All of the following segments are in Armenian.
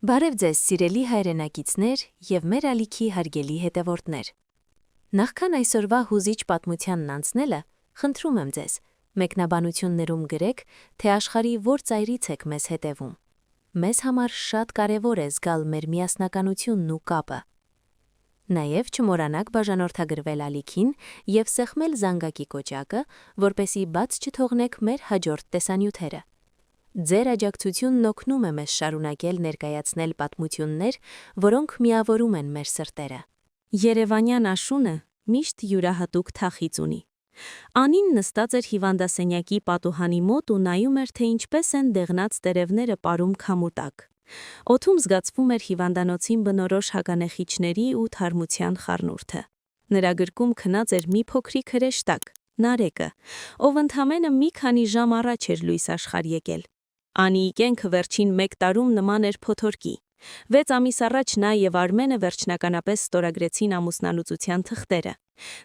Բարև ձեզ, սիրելի հայրենակիցներ և մեր ալիքի հարգելի հետևորդներ։ Նախքան այսօրվա հուզիչ պատմությանն անցնելը, խնդրում եմ ձեզ, մեկնաբանություններում գրեք, թե աշխարհի որ ծայրից եք մեզ հետևում։ Մեզ համար շատ կարևոր է զգալ մեր միասնականությունն ու կապը։ Նաև չմոռանաք բաժանորդագրվել ալիքին և սեղմել զանգակի կոճակը, որպեսզի բաց չթողնեք մեր հաջորդ տեսանյութերը։ Ձեր աջակցությունն օգնում է մեզ շարունակել ներկայացնել պատմություններ, որոնք միավորում են մեր սրտերը։ Երևանյան աշունը միշտ յուրահատուկ թախիծ ունի։ Անին նստած էր հիվանդասենյակի պատուհանի մոտ ու նայում էր, թե ինչպես են դեղնած տերևները պարում քամու տակ։ Օդում զգացվում էր հիվանդանոցին բնորոշ հականեխիչների ու թարմության խառնուրդը։ Նրա գրկում քնած էր մի փոքրիկ հրեշտակ, Նարեկը, ով ընդամենը մի քանի ժամ առաջ էր լույս աշխարհ եկել։ Անիի կյանքը վերջին 1 տարում նման էր փոթորկի։ 6 ամիս առաջ նա եւ Արմենը վերջնականապես ստորագրեցին ամուսնալուծության թղթերը։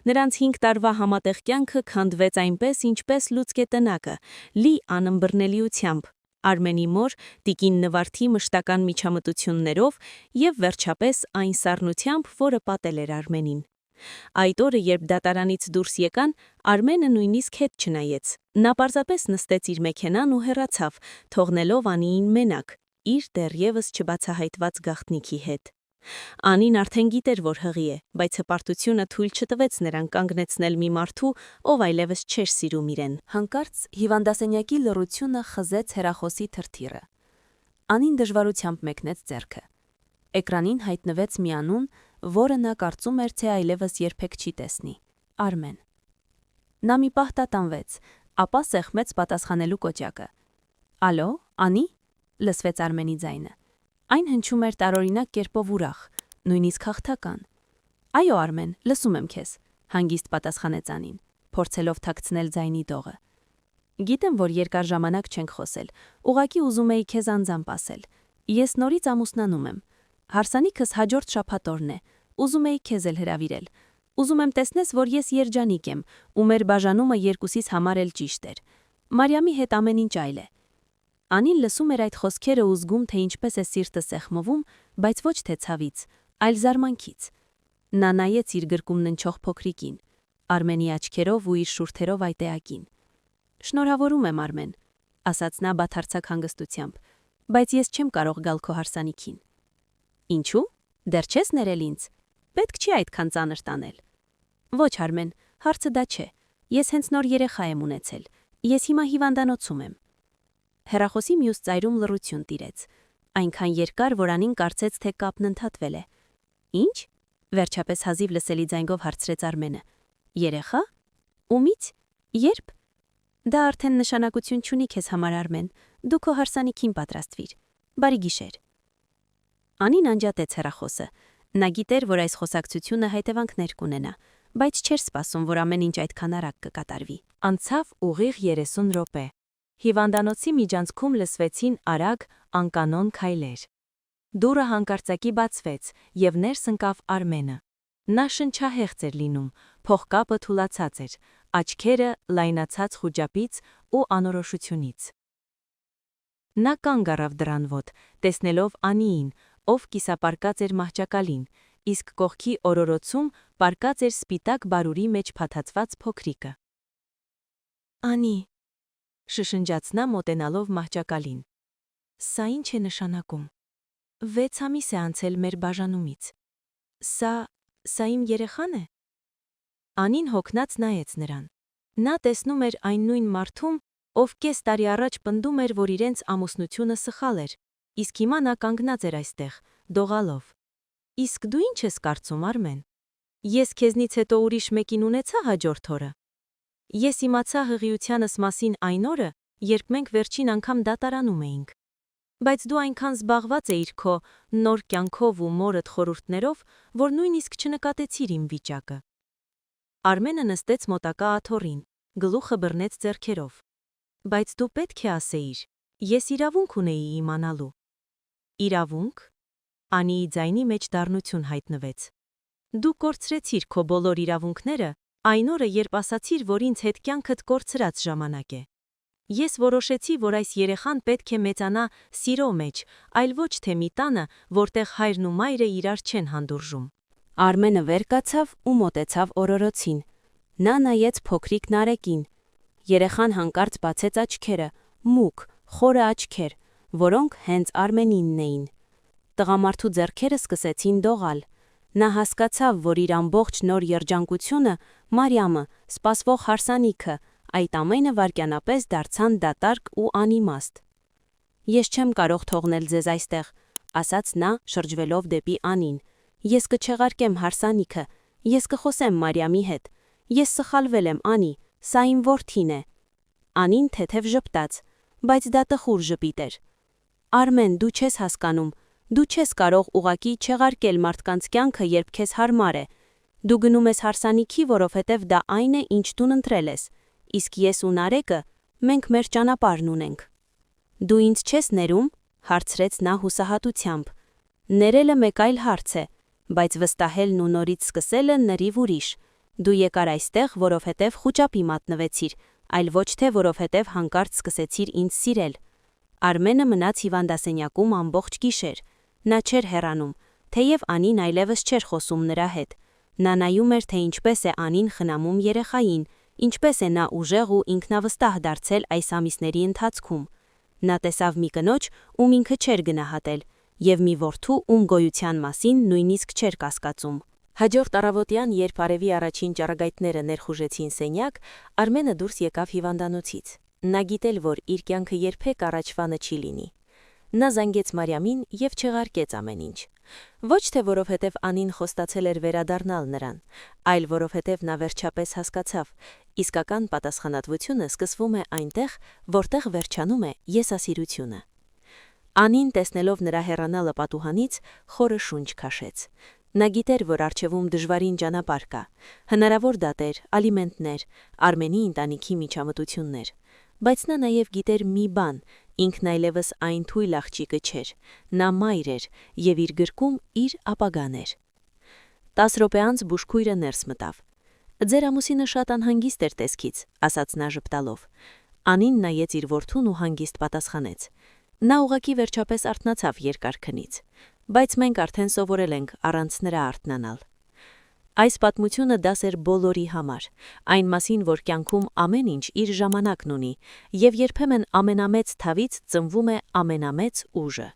Նրանց 5 տարվա համատեղ կյանքը քանդվեց այնպես, ինչպես լուցկե տնակը, լի անըմբռնելիությամբ, Արմենի մոր տիկին Նվարդի մշտական միջամտություններով եւ վերջապես այն սառնությամբ, որը պատել էր Արմենին։ Այդ օրը, երբ դատարանից դուրս եկան, Արմենը նույնիսկ հետ չնայեց։ Նա պարզապես նստեց իր մեքենան ու հեռացավ, թողնելով Անիին մենակ, իր դեռևս չբացահայտված գաղտնիքի հետ։ Անին արդեն գիտեր, որ հղի է, բայց հպարտությունը թույլ չտվեց նրան կանգնեցնել մի մարդու, ով այլևս չէր սիրում իրեն։ Հանկարծ հիվանդասենյակի լռությունը խզեց հեռախոսի թրթիռը։ Անին դժվարությամբ մեկնեց ձեռքը։ Էկրանին հայտնվեց մի անուն, որը նա կարծում էր, թե այլևս երբեք չի տեսնի՝ Արմեն։ Նա մի պահ տատանվեց, ապա սեղմեց պատասխանելու կոճակը։ «Ալո, Անի», լսվեց Արմենի ձայնը։ Այն հնչում էր տարօրինակ կերպով ուրախ, նույնիսկ հաղթական։ «Այո, Արմեն, լսում եմ քեզ», հանգիստ պատասխանեց Անին, փորձելով թաքցնել ձայնի դողը։ «Գիտեմ, որ երկար ժամանակ չենք խոսել, ուղղակի ուզում էի քեզ անձամբ ասել։ Ես նորից ամուսնանում եմ։ Հարսանիքս հաջորդ շաբաթօրն է, ուզում էի քեզ էլ հրավիրել։ Ուզում եմ տեսնես, որ ես երջանիկ եմ, ու մեր բաժանումը երկուսիս համար էլ ճիշտ էր։ Մարիամի հետ ամեն ինչ այլ է»։ Անին լսում էր այդ խոսքերը ու զգում, թե ինչպես է սիրտը սեղմվում, բայց ոչ թե ցավից, այլ զարմանքից։ Նա նայեց իր գրկում ննչող փոքրիկին, Արմենի աչքերով ու իր շուրթերով այդ էակին։ «Շնորհավորում եմ, Արմեն», ասաց նա բացարձակ հանգստությամբ, «բայց ես չեմ կարող գալ քո հարսանիքին»։ «Ինչու՞, դեռ չես ներել ինձ։ Պետք չի այդքան ծանր տանել»։ «Ոչ, Արմեն, հարցը դա չէ։ Ես հենց նոր երեխա եմ ունեցել։ Ես հիմա հիվանդանոցում եմ»։ Հեռախոսի մյուս ծայրում լռություն տիրեց, այնքան երկար, որ Անին կարծեց, թե կապն ընդհատվել է։ «Ինչ»։ Վերջապես հազիվ լսելի ձայնով հարցրեց Արմենը։ «Երեխա։ Ումից։ Երբ»։ «Դա արդեն նշանակություն չունի քեզ համար, Արմեն։ Դու քո հարսանիքին պատրաստվիր։ Բարի գիշեր»։ Անին անջատեց հեռախոսը։ Նա գիտեր, որ այս խոսակցությունը հետևանքներ կունենա, բայց չէր սպասում, որ ամեն ինչ այդքան արագ կկատարվի։ Անցավ ուղիղ 30 րոպե։ Հիվանդանոցի միջանցքում լսվեցին արագ, անկանոն քայլեր։ Դուռը հանկարծակի բացվեց, և ներս ընկավ Արմենը։ Նա շնչահեղձ էր լինում, փողկապը թուլացած էր, աչքերը լայնացած խուճապից ու անորոշությունից։ Նա կանգ առավ դռան մոտ, տեսնելով Անիին, ով կիսապարկած էր մահճակալին, իսկ կողքի օրորոցում պառկած էր սպիտակ բարուրի մեջ փաթաթված փոքրիկը։ «Անի», շշնջաց նա մոտենալով մահճակալին։ «Սա ինչ է նշանակում։ 6 ամիս է անցել մեր բաժանումից։ Սա իմ երեխա՞ն է»։ Անին հոգնած նայեց նրան։ Նա տեսնում էր այն նույն մարդում, ով կես տարի առաջ պնդում էր, որ իրենց ամուսնությունը սխալ էր, իսկ հիմա նա կանգնած էր այստեղ, դողալով։ «Իսկ դու ինչ ես կարծում, Արմեն։ Ես քեզնից հետո ուրիշ մեկին ունեցա հաջորդ օրը։ Ես իմացա հղիությանս մասին այն օրը, երբ մենք վերջին անգամ դատարանում էինք։ Բայց դու այնքան զբաղված էիր քո նոր կյանքով ու մորդ խորհուրդներով, որ նույնիսկ չնկատեցիր իմ վիճակը»։ Արմենը նստեց մոտակա աթոռին, գլուխը բռնեց ձեռքերով։ «Բայց դու պետք է ասեիր, ես իրավունք ունեի իմանալու»։ «Իրավունք»։ Անիի ձայնի մեջ դառնություն հայտնվեց։ «Դու կորցրեցիր քո բոլոր իրավունքները այն օրը, երբ ասացիր, որ ինձ հետ կյանքդ կորցրած ժամանակ է։ Ես որոշեցի, որ այս երեխան պետք է մեծանա սիրո մեջ, այլ ոչ թե մի տանը, որտեղ հայրն ու մայրը իրար չեն հանդուրժում։ Արմենը վեր կացավ ու մոտեցավ օրորոցին։ Նա նայեց փոքրիկ Նարեկին։ Երեխան հանկարծ բացեց աչքերը, մուգ, խորը աչքեր, որոնք հենց Արմենինն էին։ Տղամարդու ձեռքերը սկսեցին դողալ։ Նա հասկացավ, որ իր ամբողջ նոր երջանկությունը, Մարիամը, սպասվող հարսանիքը, այդ ամենը վայրկյանապես դարձան դատարկ ու անիմաստ։ Ես չեմ կարող թողնել ձեզ այստեղ, ասաց նա, շրջվելով դեպի Անին։ Ես կչեղարկեմ հարսանիքը, ես կխոսեմ Մարիամի հետ։ Ես սխալվել եմ, Անի, սա իմ որդին է։ Անին թեթև ժպտաց, բայց դա տխուր ժպիտ էր։ Արմեն, դու չես հասկանում, դու չես կարող ուղակի չեղարկել մարդկանց կյանքը, երբ քեզ հարմար է։ Դու գնում ես հարսանիքի, որովհետև դա այն է, ինչ դու ընտրել ես, իսկ ես ու Նարեկը, մենք մեր ճանապարհն ունենք։ Դու ինձ չես ներում, հարցրեց նա հուսահատությամբ։ Ներելը մեկ այլ հարց է, բայց վստահելն ու նորից սկսելը նրիվ ուրիշ։ Դու եկար այստեղ, որովհետև խուճապի մատնվեցիր, այլ ոչ թե որովհետև հանկարծ սկսեցիր ինձ սիրել։ Արմենը մնաց հիվանդասենյակում ամբողջ գիշեր։ Նա չէր հեռանում, թեև Անին այլևս չէր խոսում նրա հետ։ Նա նայում էր, թե ինչպես է Անին խնամում երեխային, ինչպես է նա ուժեղ ու ինքնավստահ դարձել այս ամիսների ընթացքում։ Նա տեսավ մի կնոջ, ում ինքը չէր գնահատել, և մի որդու, ում գոյության մասին նույնիսկ չէր կասկածում։ Հաջորդ առավոտյան, երբ արևի առաջին ճառագայթները ներխուժեցին սենյակ, Արմենը դուրս եկավ հիվանդանոցից։ Նա գիտել, որ իր կյանքը երբեք առաջվանը չի լինի։ Նա զանգեց Մարիամին և չեղարկեց ամեն ինչ։ Ոչ թե որովհետև Անին խոստացել էր վերադառնալ նրան, այլ որովհետև նա վերջապես հասկացավ, իսկական պատասխանատվությունը սկսվում է այնտեղ, որտեղ վերջանում է եսասիրությունը։ Անին, տեսնելով նրա հեռանալը պատուհանից, խորը շունչ քաշեց։ Նա գիտեր, որ առջևում դժվարին ճանապարհ կա, հնարավոր դատեր, ալիմենտներ, Արմենի ընտանիքի միջամտություններ, բայց նա նաև գիտեր մի բան, ինքն այլևս այն թույլ աղջիկը չէր, նա մայր էր և իր գրկում իր ապագան էր։ 10 րոպե անց բուժքույրը ներս մտավ։ Ձեր ամուսինը շատ անհանգիստ էր տեսքից, ասաց նա ժպտալով։ Անին նայեց իր որդուն ու հանգիստ պատասխանեց. Նա ուղղակի վերջապես արթնացավ երկար քնից, բայց մենք արդեն սովորել ենք առանց նրա արթնանալ։ Այս պատմությունը դաս էր բոլորի համար, այն մասին, որ կյանքում ամեն ինչ իր ժամանակն ունի, և երբեմն ամենամեծ թավից ծնվում է ամենամեծ ուժը։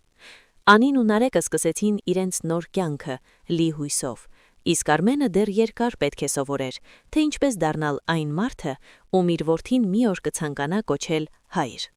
Անին ու Նարեկը սկսեցին իրենց նոր կյանքը, լի հույսով, իսկ Արմենը դեռ երկար պետք է սովորեր, թե ինչպես դառնալ այն մարդը, ում իր որդին մի օր կցանկանա կոչել հայր։